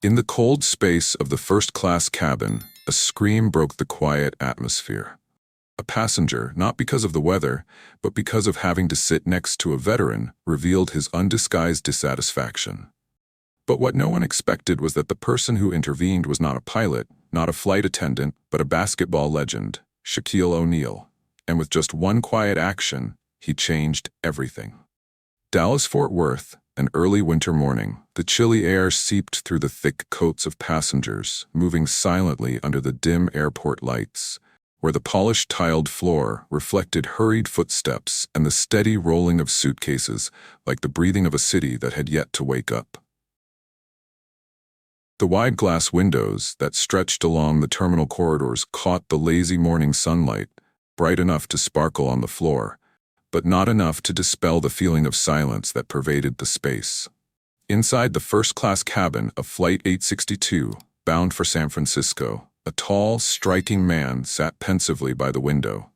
In the cold space of the first-class cabin, a scream broke the quiet atmosphere. A passenger, not because of the weather, but because of having to sit next to a veteran, revealed his undisguised dissatisfaction. But what no one expected was that the person who intervened was not a pilot, not a flight attendant, but a basketball legend, Shaquille O'Neal. And with just one quiet action, he changed everything. Dallas-Fort Worth, an early winter morning, the chilly air seeped through the thick coats of passengers, moving silently under the dim airport lights, where the polished tiled floor reflected hurried footsteps and the steady rolling of suitcases, like the breathing of a city that had yet to wake up. The wide glass windows that stretched along the terminal corridors caught the lazy morning sunlight, bright enough to sparkle on the floor, but not enough to dispel the feeling of silence that pervaded the space. Inside the first-class cabin of Flight 862, bound for San Francisco, a tall, striking man sat pensively by the window.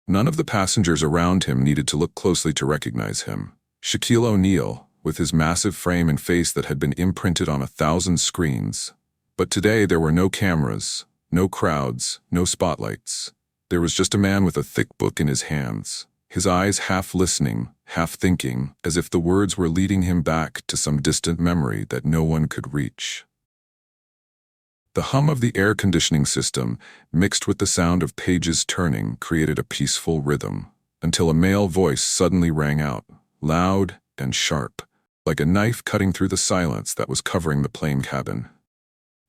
None of the passengers around him needed to look closely to recognize him. Shaquille O'Neal, with his massive frame and face that had been imprinted on 1,000 screens. But today there were no cameras, no crowds, no spotlights. There was just a man with a thick book in his hands, his eyes half listening, half thinking, as if the words were leading him back to some distant memory that no one could reach. The hum of the air conditioning system, mixed with the sound of pages turning, created a peaceful rhythm, until a male voice suddenly rang out, loud and sharp, like a knife cutting through the silence that was covering the plane cabin.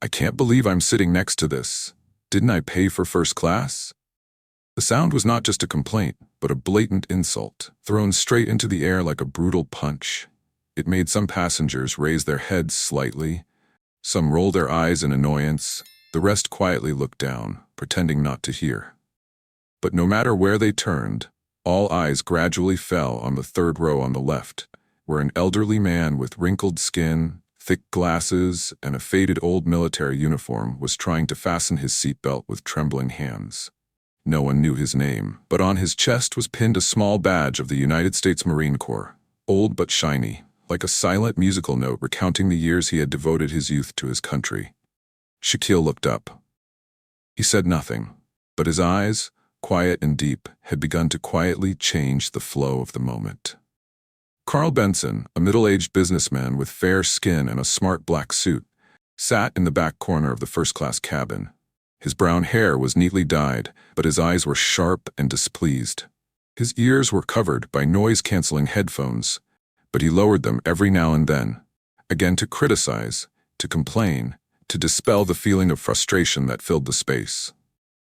"I can't believe I'm sitting next to this. Didn't I pay for first class?" The sound was not just a complaint, but a blatant insult, thrown straight into the air like a brutal punch. It made some passengers raise their heads slightly, some roll their eyes in annoyance, the rest quietly looked down, pretending not to hear. But no matter where they turned, all eyes gradually fell on the third row on the left, where an elderly man with wrinkled skin, thick glasses, and a faded old military uniform was trying to fasten his seatbelt with trembling hands. No one knew his name, but on his chest was pinned a small badge of the United States Marine Corps, old but shiny, like a silent musical note recounting the years he had devoted his youth to his country. Shaquille looked up. He said nothing, but his eyes, quiet and deep, had begun to quietly change the flow of the moment. Carl Benson, a middle-aged businessman with fair skin and a smart black suit, sat in the back corner of the first-class cabin. His brown hair was neatly dyed, but his eyes were sharp and displeased. His ears were covered by noise-canceling headphones, but he lowered them every now and then, again to criticize, to complain, to dispel the feeling of frustration that filled the space.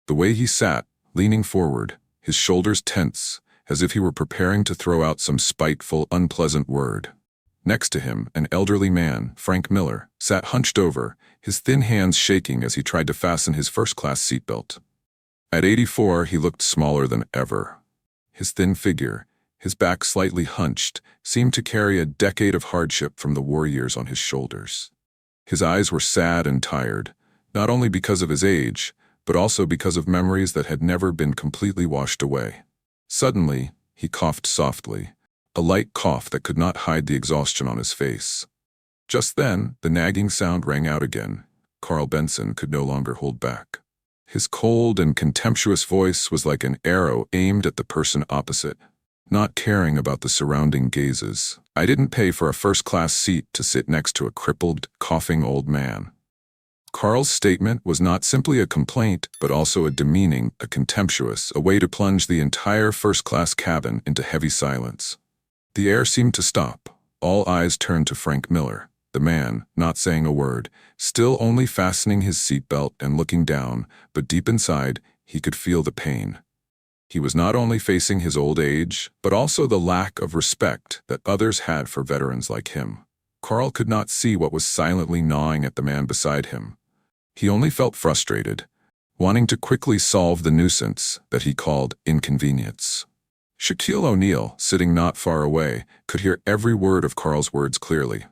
The way he sat, leaning forward, his shoulders tense, as if he were preparing to throw out some spiteful, unpleasant word. Next to him, an elderly man, Frank Miller, sat hunched over, his thin hands shaking as he tried to fasten his first-class seatbelt. At 84, he looked smaller than ever. His thin figure, his back slightly hunched, seemed to carry a decade of hardship from the war years on his shoulders. His eyes were sad and tired, not only because of his age, but also because of memories that had never been completely washed away. Suddenly, he coughed softly, a light cough that could not hide the exhaustion on his face. Just then, the nagging sound rang out again. Carl Benson could no longer hold back. His cold and contemptuous voice was like an arrow aimed at the person opposite, not caring about the surrounding gazes. "I didn't pay for a first-class seat to sit next to a crippled, coughing old man." Carl's statement was not simply a complaint, but also a demeaning, a contemptuous, a way to plunge the entire first-class cabin into heavy silence. The air seemed to stop. All eyes turned to Frank Miller, the man, not saying a word, still only fastening his seatbelt and looking down, but deep inside, he could feel the pain. He was not only facing his old age, but also the lack of respect that others had for veterans like him. Carl could not see what was silently gnawing at the man beside him. He only felt frustrated, wanting to quickly solve the nuisance that he called inconvenience. Shaquille O'Neal, sitting not far away, could hear every word of Carl's words clearly.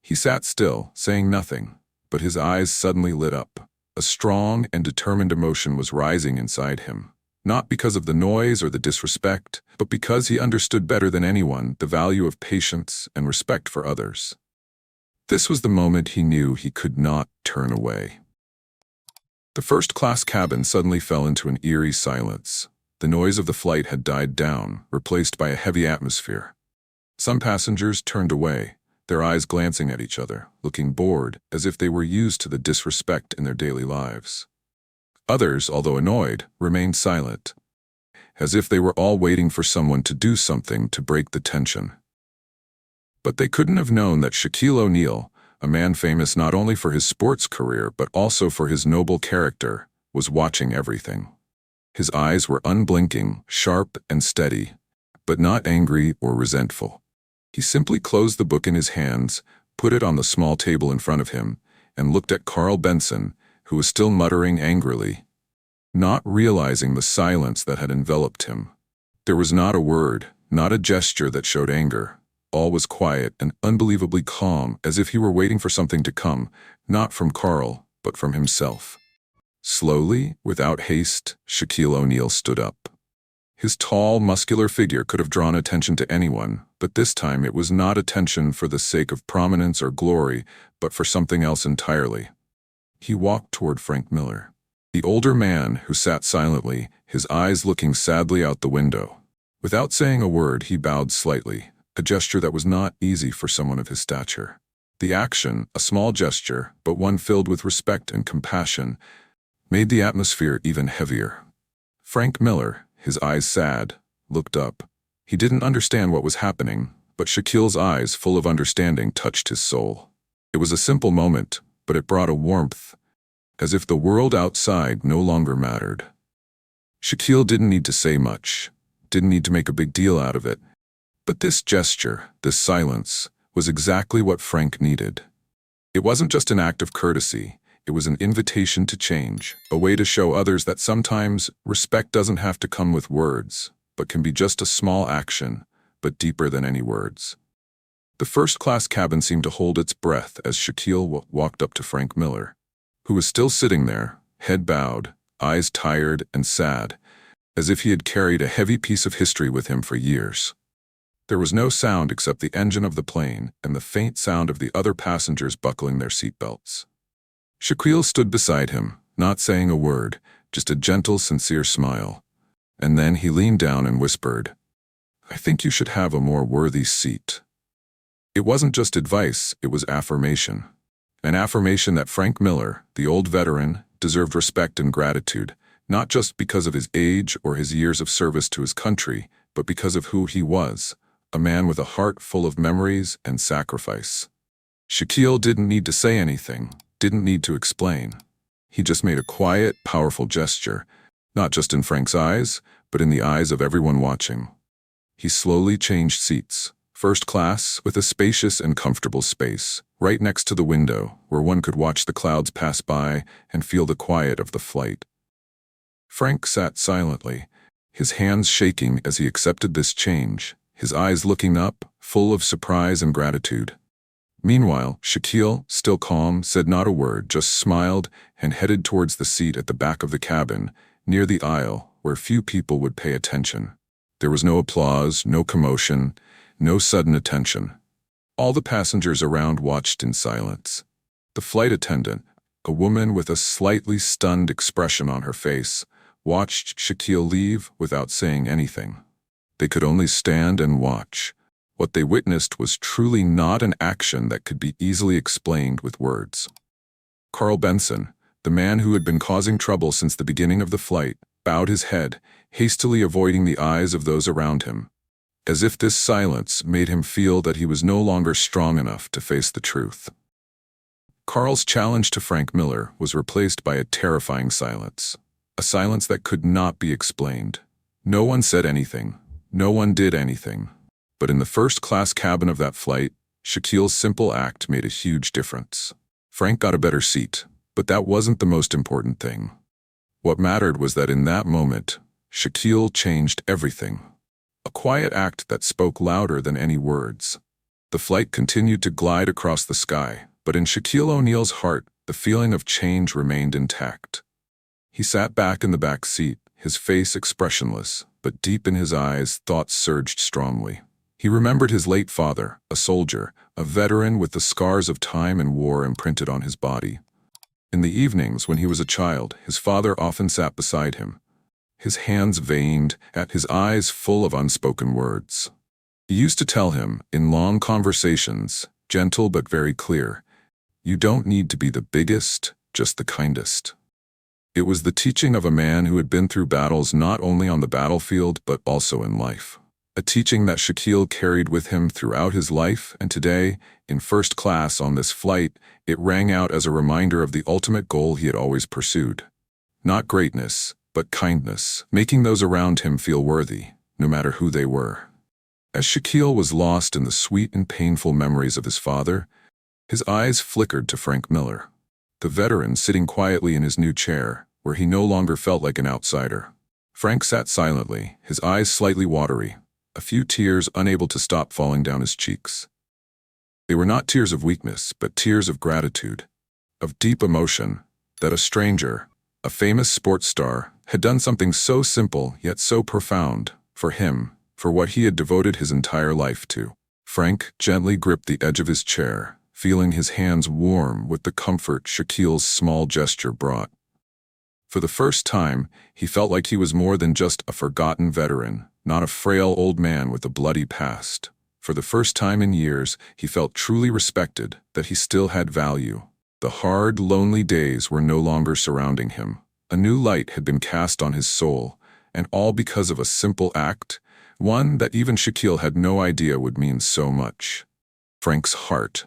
He sat still, saying nothing, but his eyes suddenly lit up. A strong and determined emotion was rising inside him, not because of the noise or the disrespect, but because he understood better than anyone the value of patience and respect for others. This was the moment he knew he could not turn away. The first-class cabin suddenly fell into an eerie silence. The noise of the flight had died down, replaced by a heavy atmosphere. Some passengers turned away, their eyes glancing at each other, looking bored, as if they were used to the disrespect in their daily lives. Others, although annoyed, remained silent, as if they were all waiting for someone to do something to break the tension. But they couldn't have known that Shaquille O'Neal, a man famous not only for his sports career but also for his noble character, was watching everything. His eyes were unblinking, sharp and steady, but not angry or resentful. He simply closed the book in his hands, put it on the small table in front of him, and looked at Carl Benson, who was still muttering angrily, not realizing the silence that had enveloped him. There was not a word, not a gesture that showed anger. All was quiet and unbelievably calm, as if he were waiting for something to come, not from Carl, but from himself. Slowly, without haste, Shaquille O'Neal stood up. His tall, muscular figure could have drawn attention to anyone, but this time it was not attention for the sake of prominence or glory, but for something else entirely. He walked toward Frank Miller, the older man who sat silently, his eyes looking sadly out the window. Without saying a word, he bowed slightly, a gesture that was not easy for someone of his stature. The action, a small gesture, but one filled with respect and compassion, made the atmosphere even heavier. Frank Miller, his eyes sad, looked up. He didn't understand what was happening, but Shaquille's eyes, full of understanding, touched his soul. It was a simple moment, but it brought a warmth, as if the world outside no longer mattered. Shaquille didn't need to say much, didn't need to make a big deal out of it. But this gesture, this silence, was exactly what Frank needed. It wasn't just an act of courtesy, it was an invitation to change, a way to show others that sometimes respect doesn't have to come with words, but can be just a small action, but deeper than any words. The first-class cabin seemed to hold its breath as Shaquille walked up to Frank Miller, who was still sitting there, head bowed, eyes tired and sad, as if he had carried a heavy piece of history with him for years. There was no sound except the engine of the plane and the faint sound of the other passengers buckling their seatbelts. Shaquille stood beside him, not saying a word, just a gentle, sincere smile. And then he leaned down and whispered, "I think you should have a more worthy seat." It wasn't just advice, it was affirmation. An affirmation that Frank Miller, the old veteran, deserved respect and gratitude, not just because of his age or his years of service to his country, but because of who he was. A man with a heart full of memories and sacrifice. Shaquille didn't need to say anything, didn't need to explain. He just made a quiet, powerful gesture, not just in Frank's eyes, but in the eyes of everyone watching. He slowly changed seats, first class, with a spacious and comfortable space, right next to the window, where one could watch the clouds pass by and feel the quiet of the flight. Frank sat silently, his hands shaking as he accepted this change, his eyes looking up, full of surprise and gratitude. Meanwhile, Shaquille, still calm, said not a word, just smiled and headed towards the seat at the back of the cabin, near the aisle, where few people would pay attention. There was no applause, no commotion, no sudden attention. All the passengers around watched in silence. The flight attendant, a woman with a slightly stunned expression on her face, watched Shaquille leave without saying anything. They could only stand and watch. What they witnessed was truly not an action that could be easily explained with words. Carl Benson, the man who had been causing trouble since the beginning of the flight, bowed his head, hastily avoiding the eyes of those around him, as if this silence made him feel that he was no longer strong enough to face the truth. Carl's challenge to Frank Miller was replaced by a terrifying silence, a silence that could not be explained. No one said anything. No one did anything. But in the first-class cabin of that flight, Shaquille's simple act made a huge difference. Frank got a better seat, but that wasn't the most important thing. What mattered was that in that moment, Shaquille changed everything. A quiet act that spoke louder than any words. The flight continued to glide across the sky, but in Shaquille O'Neal's heart, the feeling of change remained intact. He sat back in the back seat, his face expressionless, but deep in his eyes, thoughts surged strongly. He remembered his late father, a soldier, a veteran with the scars of time and war imprinted on his body. In the evenings, when he was a child, his father often sat beside him, his hands veined, his eyes full of unspoken words. He used to tell him, in long conversations, gentle but very clear, "You don't need to be the biggest, just the kindest." It was the teaching of a man who had been through battles not only on the battlefield but also in life. A teaching that Shaquille carried with him throughout his life, and today, in first class on this flight, it rang out as a reminder of the ultimate goal he had always pursued. Not greatness, but kindness, making those around him feel worthy, no matter who they were. As Shaquille was lost in the sweet and painful memories of his father, his eyes flickered to Frank Miller, the veteran sitting quietly in his new chair, where he no longer felt like an outsider. Frank sat silently, his eyes slightly watery, a few tears unable to stop falling down his cheeks. They were not tears of weakness, but tears of gratitude, of deep emotion, that a stranger, a famous sports star, had done something so simple yet so profound for him, for what he had devoted his entire life to. Frank gently gripped the edge of his chair, feeling his hands warm with the comfort Shaquille's small gesture brought. For the first time, he felt like he was more than just a forgotten veteran, not a frail old man with a bloody past. For the first time in years, he felt truly respected, that he still had value. The hard, lonely days were no longer surrounding him. A new light had been cast on his soul, and all because of a simple act, one that even Shaquille had no idea would mean so much. Frank's heart.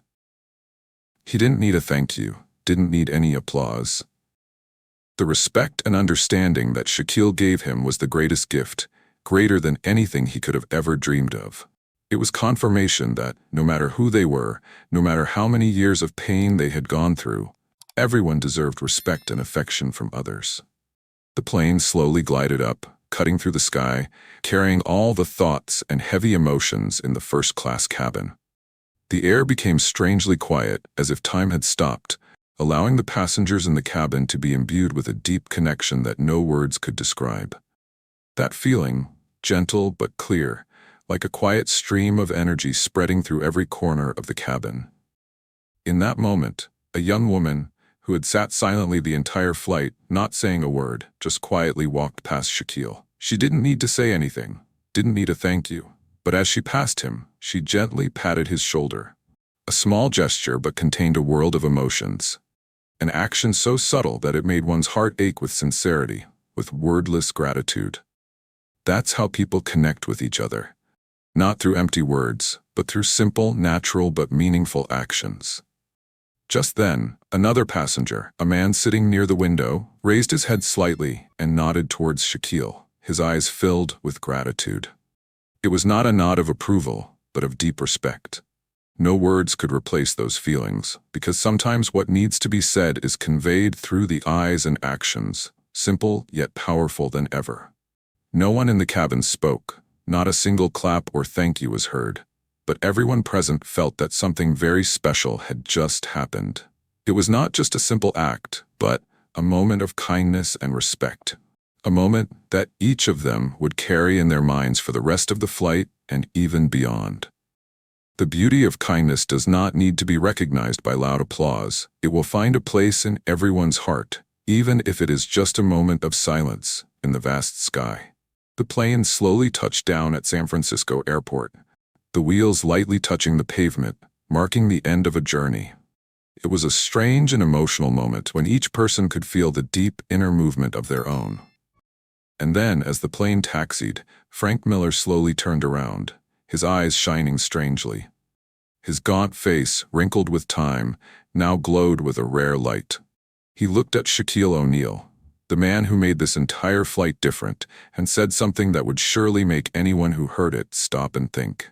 He didn't need a thank you, didn't need any applause. The respect and understanding that Shaquille gave him was the greatest gift, greater than anything he could have ever dreamed of. It was confirmation that, no matter who they were, no matter how many years of pain they had gone through, everyone deserved respect and affection from others. The plane slowly glided up, cutting through the sky, carrying all the thoughts and heavy emotions in the first-class cabin. The air became strangely quiet, as if time had stopped, allowing the passengers in the cabin to be imbued with a deep connection that no words could describe. That feeling, gentle but clear, like a quiet stream of energy spreading through every corner of the cabin. In that moment, a young woman, who had sat silently the entire flight, not saying a word, just quietly walked past Shaquille. She didn't need to say anything, didn't need a thank you, but as she passed him, she gently patted his shoulder. A small gesture but contained a world of emotions. An action so subtle that it made one's heart ache with sincerity, with wordless gratitude. That's how people connect with each other. Not through empty words, but through simple, natural but meaningful actions. Just then, another passenger, a man sitting near the window, raised his head slightly and nodded towards Shaquille, his eyes filled with gratitude. It was not a nod of approval, but of deep respect. No words could replace those feelings, because sometimes what needs to be said is conveyed through the eyes and actions, simple yet powerful than ever. No one in the cabin spoke, not a single clap or thank you was heard, but everyone present felt that something very special had just happened. It was not just a simple act, but a moment of kindness and respect. A moment that each of them would carry in their minds for the rest of the flight and even beyond. The beauty of kindness does not need to be recognized by loud applause. It will find a place in everyone's heart, even if it is just a moment of silence in the vast sky. The plane slowly touched down at San Francisco Airport, the wheels lightly touching the pavement, marking the end of a journey. It was a strange and emotional moment when each person could feel the deep inner movement of their own. And then, as the plane taxied, Frank Miller slowly turned around, his eyes shining strangely. His gaunt face, wrinkled with time, now glowed with a rare light. He looked at Shaquille O'Neal, the man who made this entire flight different, and said something that would surely make anyone who heard it stop and think.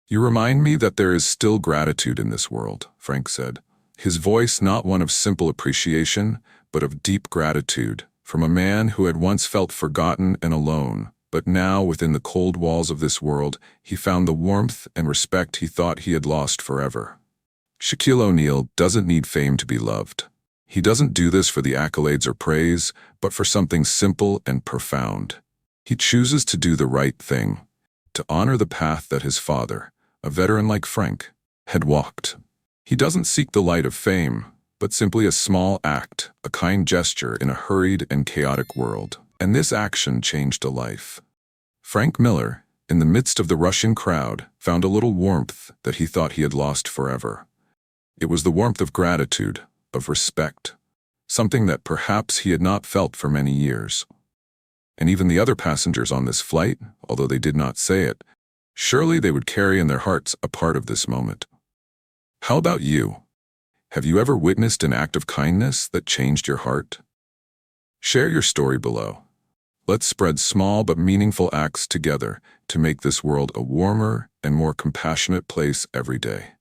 "You remind me that there is still gratitude in this world," Frank said. His voice not one of simple appreciation, but of deep gratitude, from a man who had once felt forgotten and alone, but now within the cold walls of this world, he found the warmth and respect he thought he had lost forever. Shaquille O'Neal doesn't need fame to be loved. He doesn't do this for the accolades or praise, but for something simple and profound. He chooses to do the right thing, to honor the path that his father, a veteran like Frank, had walked. He doesn't seek the light of fame, but simply a small act, a kind gesture in a hurried and chaotic world. And this action changed a life. Frank Miller, in the midst of the rushing crowd, found a little warmth that he thought he had lost forever. It was the warmth of gratitude, of respect, something that perhaps he had not felt for many years. And even the other passengers on this flight, although they did not say it, surely they would carry in their hearts a part of this moment. How about you? Have you ever witnessed an act of kindness that changed your heart? Share your story below. Let's spread small but meaningful acts together to make this world a warmer and more compassionate place every day.